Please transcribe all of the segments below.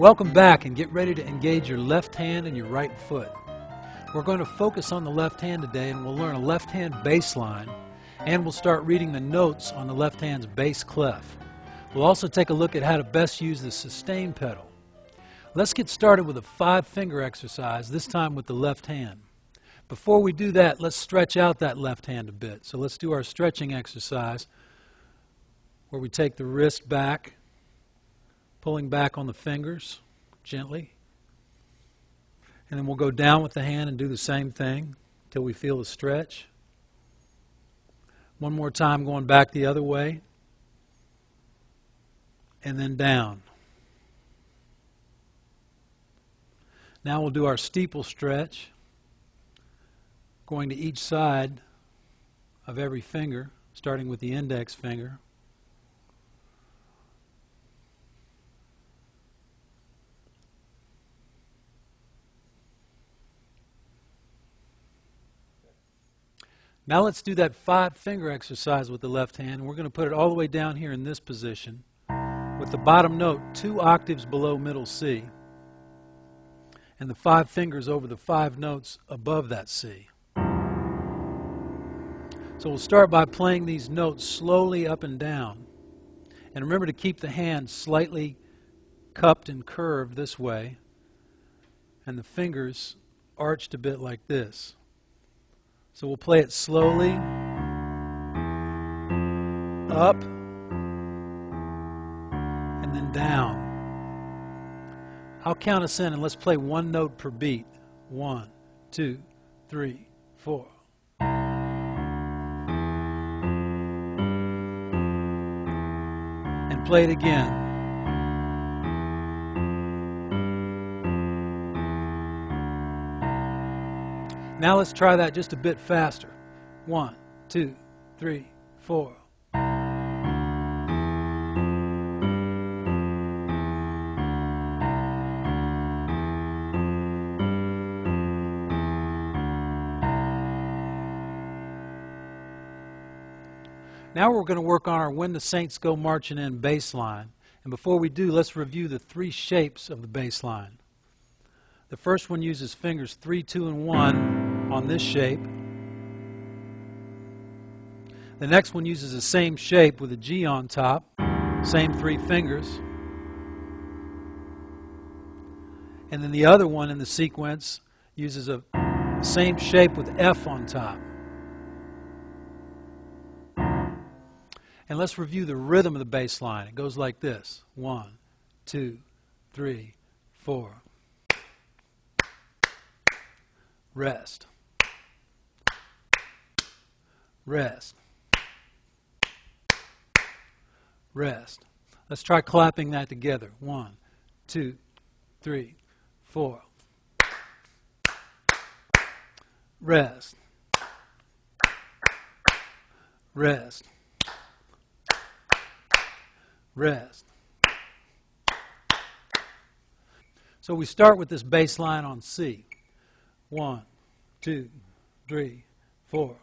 Welcome back, and get ready to engage your left hand and your right foot. We're going to focus on the left hand today, and we'll learn a left hand bass line, and we'll start reading the notes on the left hand's bass clef. We'll also take a look at how to best use the sustain pedal. Let's get started with a 5-finger exercise, this time with the left hand. Before we do that, let's stretch out that left hand a bit. So let's do our stretching exercise where we take the wrist back, pulling back on the fingers gently. And then we'll go down with the hand and do the same thing until we feel the stretch. One more time going back the other way. And then down. Now we'll do our steeple stretch, going to each side of every finger, starting with the index finger. Now let's do that 5-finger exercise with the left hand. We're going to put it all the way down here in this position with the bottom note 2 octaves below middle C and the 5 fingers over the 5 notes above that C. So we'll start by playing these notes slowly up and down. And remember to keep the hand slightly cupped and curved this way and the fingers arched a bit like this. So we'll play it slowly, up, and then down. I'll count us in and let's play 1 note per beat. 1, 2, 3, 4. And play it again. Now let's try that just a bit faster. 1, 2, 3, 4. Now we're going to work on our When the Saints Go Marching In bass line. And before we do, let's review the 3 shapes of the bass line. The first one uses fingers 3, 2, and 1 on this shape. The next one uses the same shape with a G on top, same 3 fingers. And then the other one in the sequence uses a same shape with F on top. And let's review the rhythm of the bass line. It goes like this. 1, 2, 3, 4. Rest. Rest. Rest. Let's try clapping that together. 1, 2, 3, 4. Rest. Rest. Rest. So we start with this bass line on C. 1, 2, 3, 4.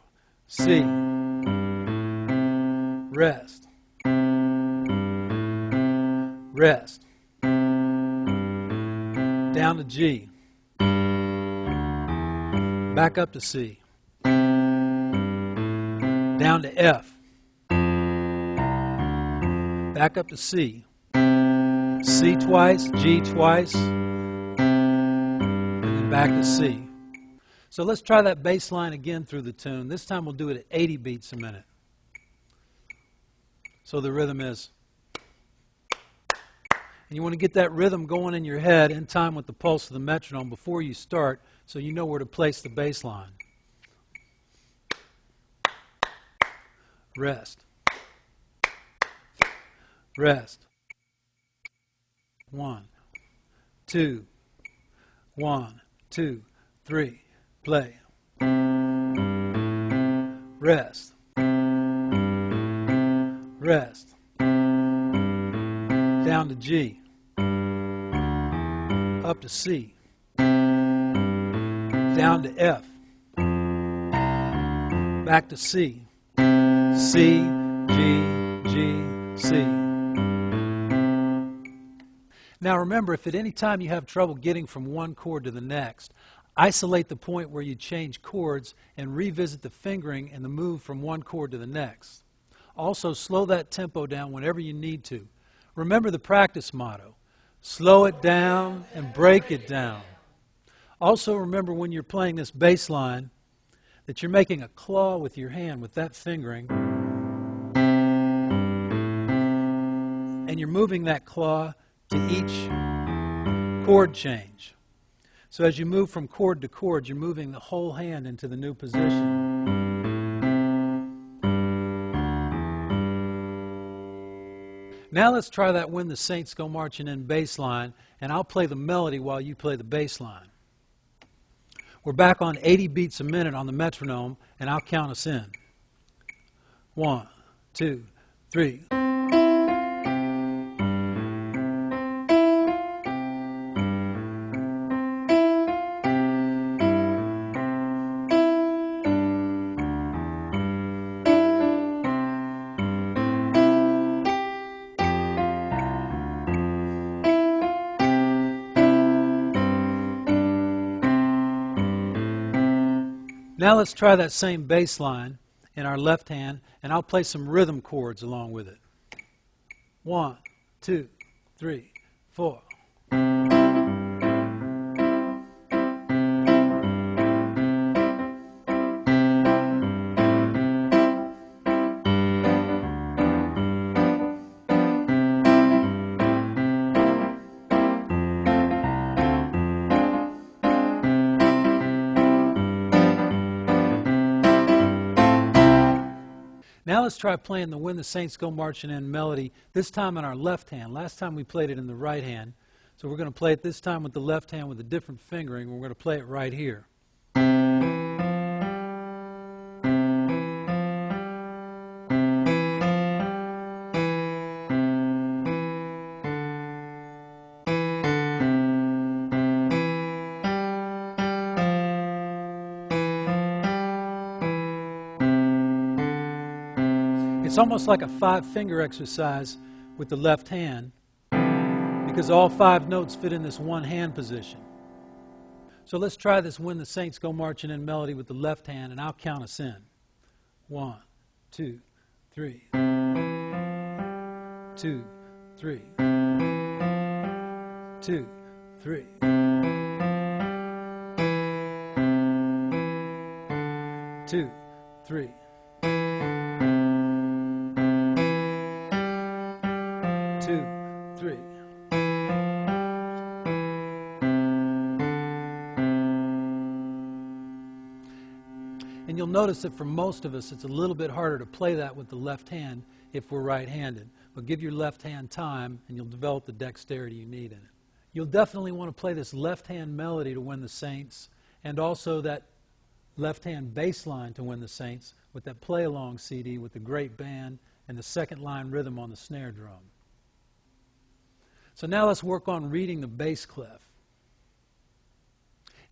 C. Rest. Rest. Down to G. Back up to C. Down to F. Back up to C. C twice, G twice, and then back to C. So let's try that bass line again through the tune. This time we'll do it at 80 beats a minute. So the rhythm is. And you want to get that rhythm going in your head in time with the pulse of the metronome before you start so you know where to place the bass line. Rest. Rest. 1, 2, 1, 2, 3. Play. Rest. Rest. Down to G. Up to C. Down to F. Back to C. C, G, G, C. Now remember, if at any time you have trouble getting from one chord to the next, isolate the point where you change chords and revisit the fingering and the move from one chord to the next. Also, slow that tempo down whenever you need to. Remember the practice motto: slow it down and break it down. Also remember, when you're playing this bass line, that you're making a claw with your hand with that fingering, and you're moving that claw to each chord change. So as you move from chord to chord, you're moving the whole hand into the new position. Now let's try that When the Saints Go Marching In bass line, and I'll play the melody while you play the bass line. We're back on 80 beats a minute on the metronome, and I'll count us in. 1, 2, 3. Now let's try that same bass line in our left hand, and I'll play some rhythm chords along with it. 1, 2, 3, 4. Now let's try playing the When the Saints Go Marching In melody, this time in our left hand. Last time we played it in the right hand. So we're going to play it this time with the left hand with a different fingering. We're going to play it right here. It's almost like a 5-finger exercise with the left hand, because all 5 notes fit in this one hand position. So let's try this When the Saints Go Marching In melody with the left hand, and I'll count us in. 1, 2, 3. 2, 3. 2, 3. 2, 3. 2, 3. And you'll notice that for most of us, it's a little bit harder to play that with the left hand if we're right-handed. But give your left hand time, and you'll develop the dexterity you need in it. You'll definitely want to play this left-hand melody to When the Saints, and also that left-hand bass line to When the Saints with that play-along CD with the great band and the second line rhythm on the snare drum. So now let's work on reading the bass clef.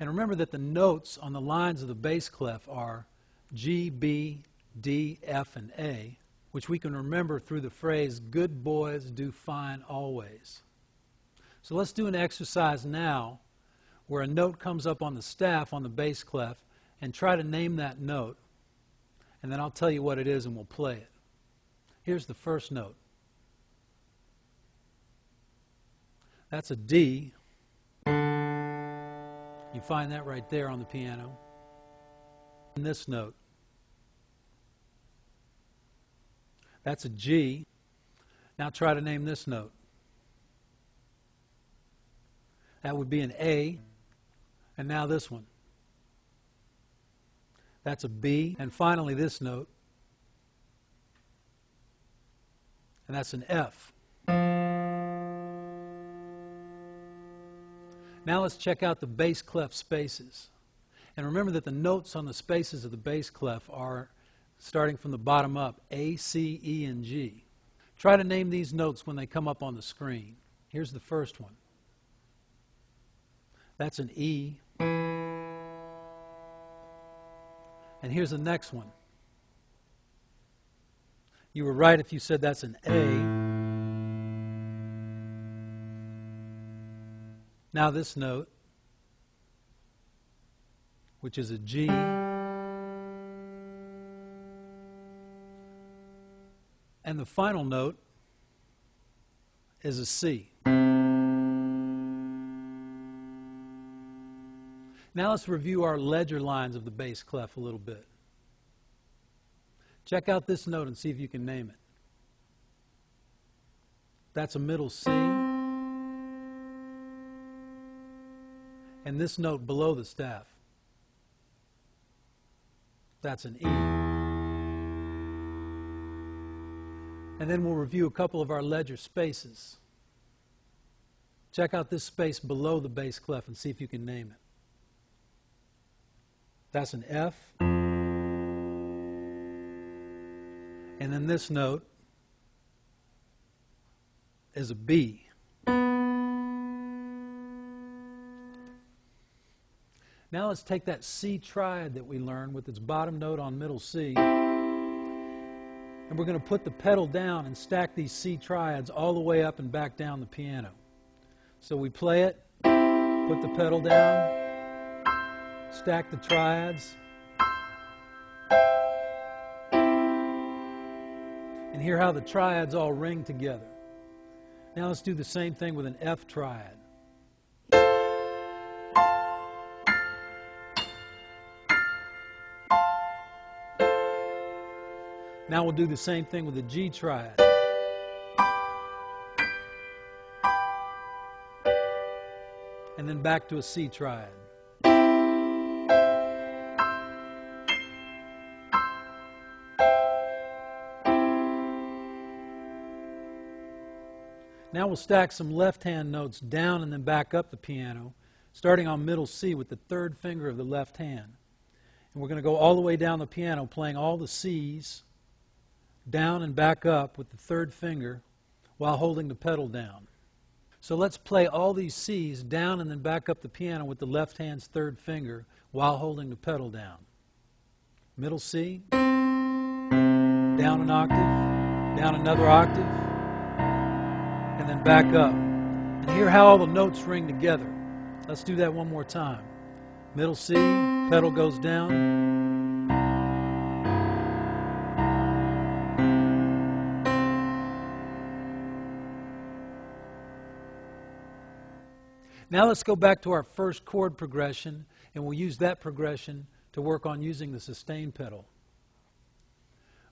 And remember that the notes on the lines of the bass clef are G, B, D, F, and A, which we can remember through the phrase, good boys do fine always. So let's do an exercise now where a note comes up on the staff on the bass clef, and try to name that note, and then I'll tell you what it is and we'll play it. Here's the first note. That's a D. You find that right there on the piano. And this note. That's a G. Now try to name this note. That would be an A. And now this one. That's a B. And finally this note. And that's an F. Now let's check out the bass clef spaces. And remember that the notes on the spaces of the bass clef are, starting from the bottom up, A, C, E, and G. Try to name these notes when they come up on the screen. Here's the first one. That's an E. And here's the next one. You were right if you said that's an A. Now this note, which is a G, and the final note is a C. Now let's review our ledger lines of the bass clef a little bit. Check out this note and see if you can name it. That's a middle C. And this note below the staff, that's an E. And then we'll review a couple of our ledger spaces. Check out this space below the bass clef and see if you can name it. That's an F. And then this note is a B. Now let's take that C triad that we learned with its bottom note on middle C, and we're going to put the pedal down and stack these C triads all the way up and back down the piano. So we play it, put the pedal down, stack the triads, and hear how the triads all ring together. Now let's do the same thing with an F triad. Now we'll do the same thing with a G triad. And then back to a C triad. Now we'll stack some left-hand notes down and then back up the piano, starting on middle C with the third finger of the left hand. And we're going to go all the way down the piano, playing all the C's, down and back up with the third finger while holding the pedal down. So let's play all these C's down and then back up the piano with the left hand's third finger while holding the pedal down. Middle C, down an octave, down another octave, and then back up. And hear how all the notes ring together. Let's do that one more time. Middle C, pedal goes down. Now let's go back to our first chord progression, and we'll use that progression to work on using the sustain pedal.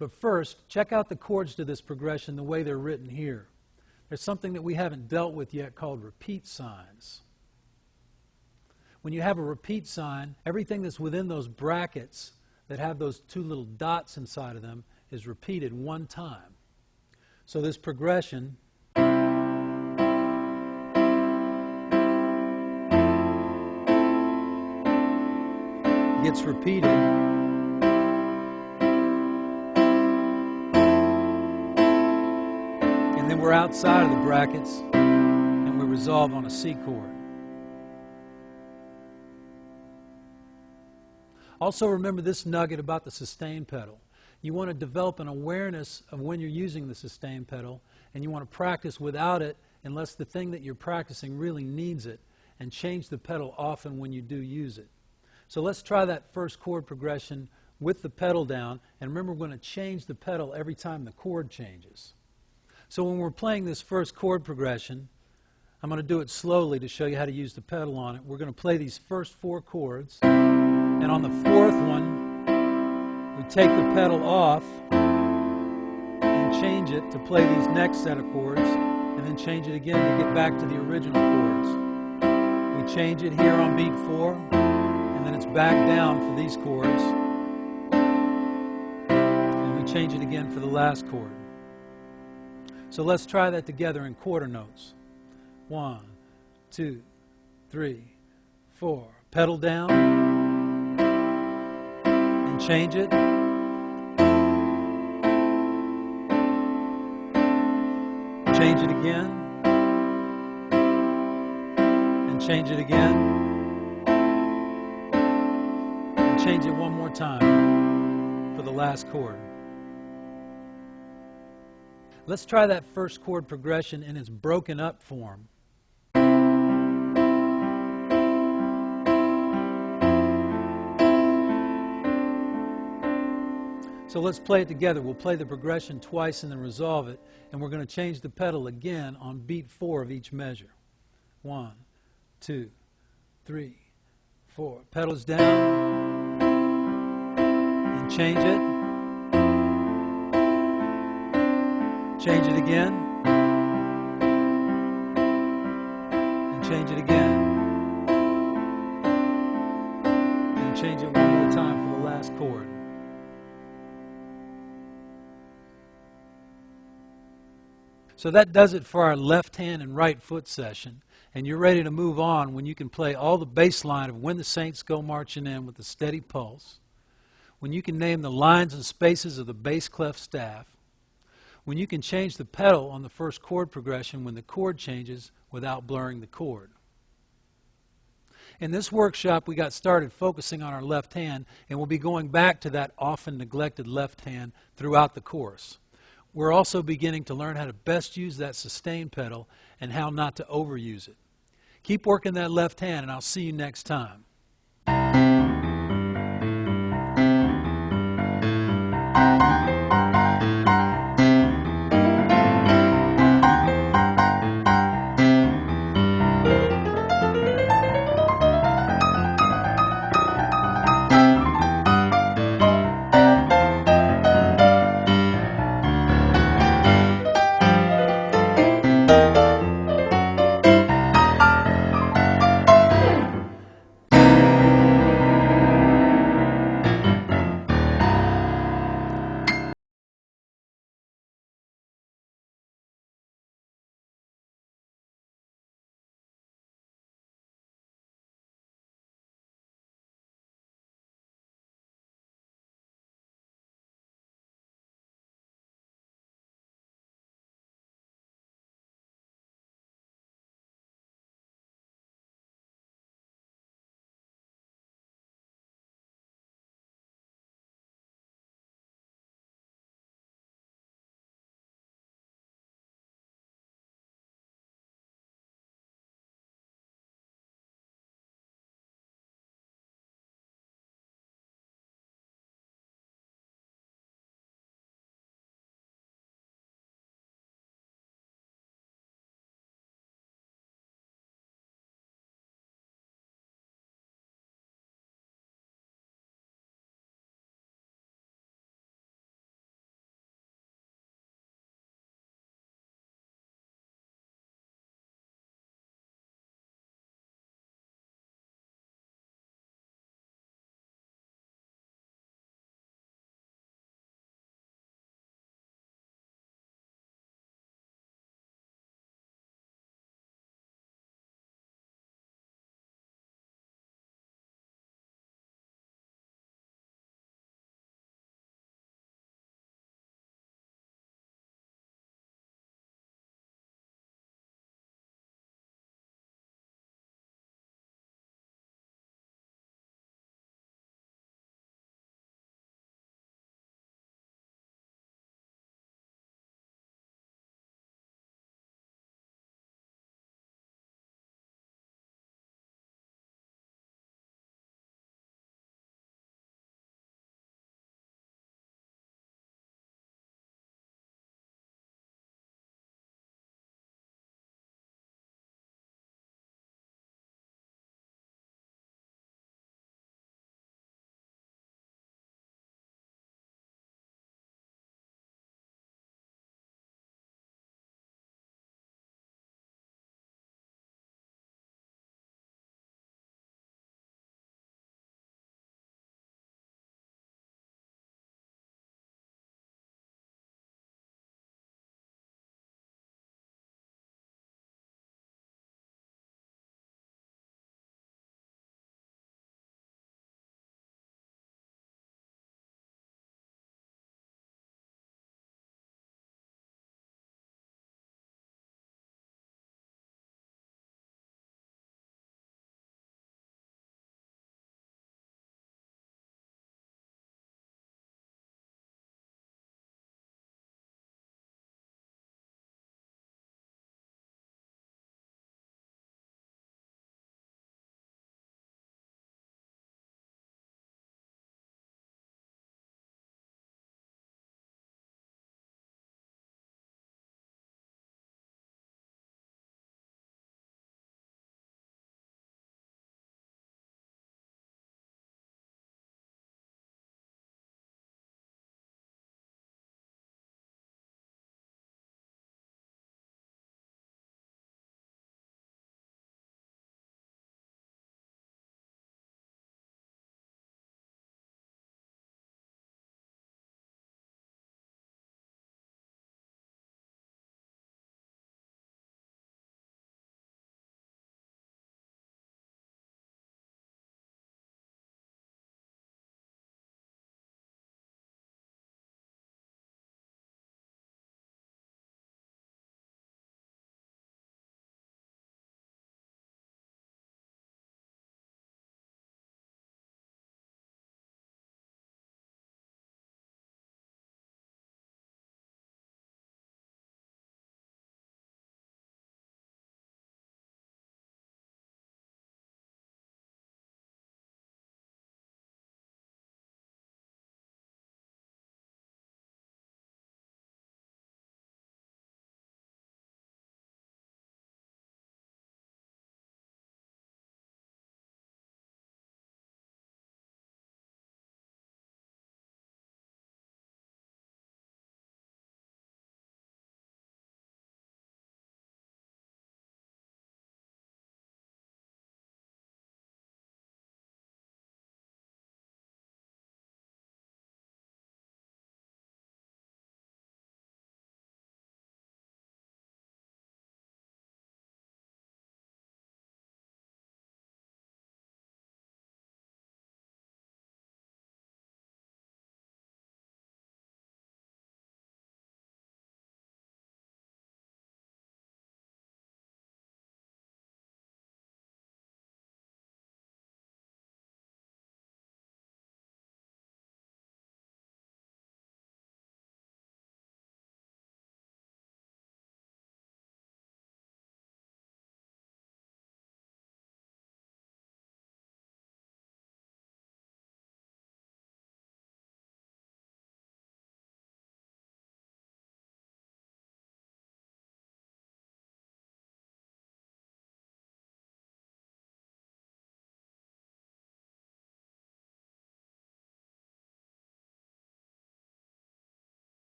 But first, check out the chords to this progression the way they're written here. There's something that we haven't dealt with yet called repeat signs. When you have a repeat sign, everything that's within those brackets that have those two little dots inside of them is repeated one time. So this progression gets repeated, and then we're outside of the brackets and we resolve on a C chord. Also remember this nugget about the sustain pedal. You want to develop an awareness of when you're using the sustain pedal, and you want to practice without it unless the thing that you're practicing really needs it, and change the pedal often when you do use it. So let's try that first chord progression with the pedal down, and remember we're going to change the pedal every time the chord changes. So when we're playing this first chord progression, I'm going to do it slowly to show you how to use the pedal on it. We're going to play these first four chords, and on the fourth one, we take the pedal off and change it to play these next set of chords, and then change it again to get back to the original chords. We change it here on beat 4, and then it's back down for these chords, and we change it again for the last chord. So let's try that together in quarter notes. 1, 2, 3, 4. Pedal down and change it. Change it again and change it again. Change it one more time for the last chord. Let's try that first chord progression in its broken up form. So let's play it together. We'll play the progression twice and then resolve it, and we're going to change the pedal again on beat 4 of each measure. 1, 2, 3, 4. Pedals down, and change it. Change it again, and change it again, and change it one more time for the last chord. So that does it for our left hand and right foot session, and you're ready to move on when you can play all the bass line of When the Saints Go Marching In with a steady pulse, when you can name the lines and spaces of the bass clef staff, when you can change the pedal on the first chord progression when the chord changes without blurring the chord. In this workshop, we got started focusing on our left hand, and we'll be going back to that often neglected left hand throughout the course. We're also beginning to learn how to best use that sustain pedal and how not to overuse it. Keep working that left hand, and I'll see you next time.